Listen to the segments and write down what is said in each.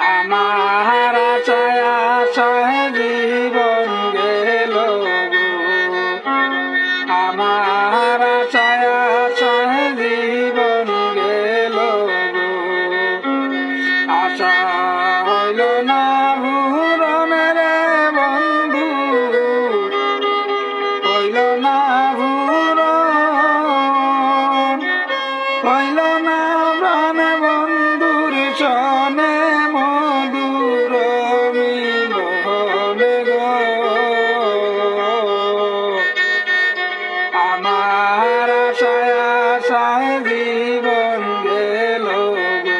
আমার আশায় আশায় জীবন গেল গো, আমার আশায় আশায় জীবন গেল গো, আশা হইল না পূরণ রে বন্ধু, হইল না পূরণ, হইল না প্রাণ বন্ধুর সনে মধুর মিলন গো, আমার আশায় আশায় জীবন গেল গো।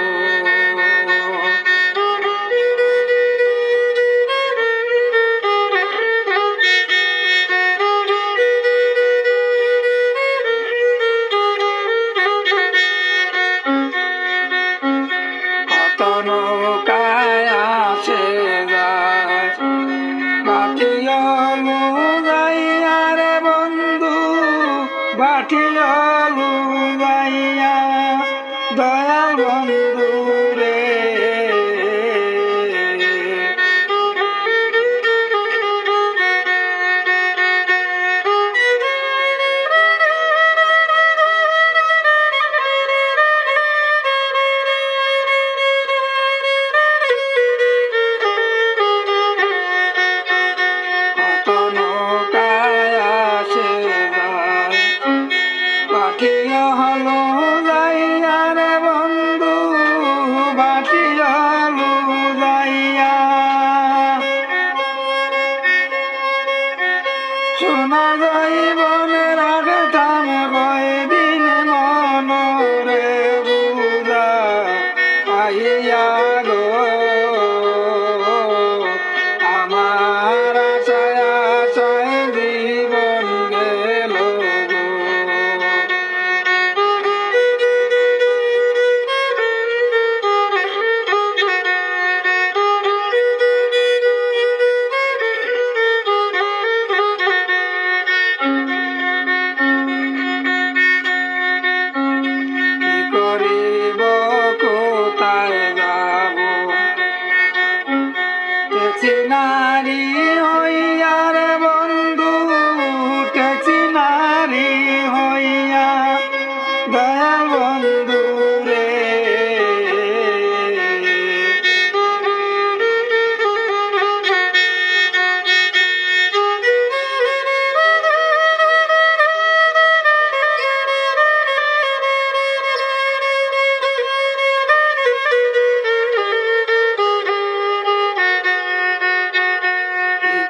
নৌকায় আসে যায় বাটিয়ালু যাইয়া রে বন্ধু, বাটিয়ালু যাইয়া দয়াল বন্ধু রে, বাটিয়া হলো যাইয়া রে বন্ধু, বাটিয়ালু যাইয়া শোনা যাইবনে রাখতাম কয়দিন মনরে বুঝা পাইয়া গো, আমার আশায় আশায় জীবন গেল গো। করিব কোথায় যাব, ট্যাক্সি নারী হইয়া রে বন্ধু, ট্যাক্সি নারী হইয়া দয়াল বন্ধু রে,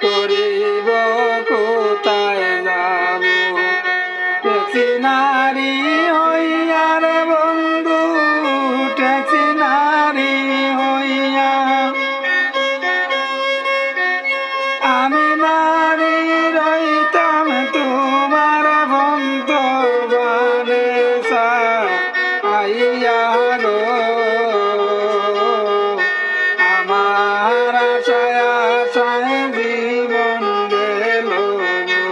করিব কোথায় যাব, ট্যাক্সি নারী হইয়া রে বন্ধু, ট্যাক্সি নারী হইয়া আমি নারী রইতাম তোমার বন্ধ বানে আইয়া গো, আমার আশায় আশায় জীবন গেল গো,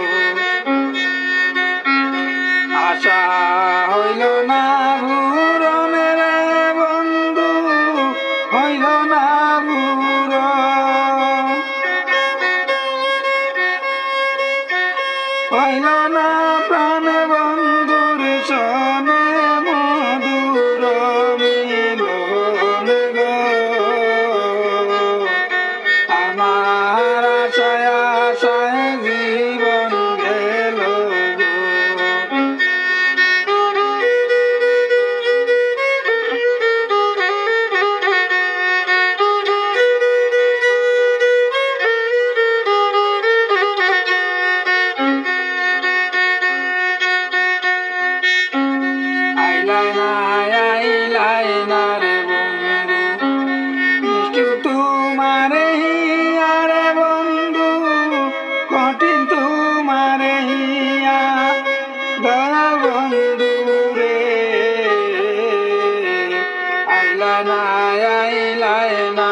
আশা হইল না পূরণ রে বন্ধু, হইল না পূরণ, হইল না প্রাণ বন্ধুর সনে মধুর মিলন গো, আমার আশায় আশায় জীবন গেল গো। আইলাই না আইলাই না রে বন্ধু, মিষ্টি তোমারে হিয়া রে বন্ধু, কঠিন তোমারে হিয়া দয়াল বন্ধু রে, আইলাই না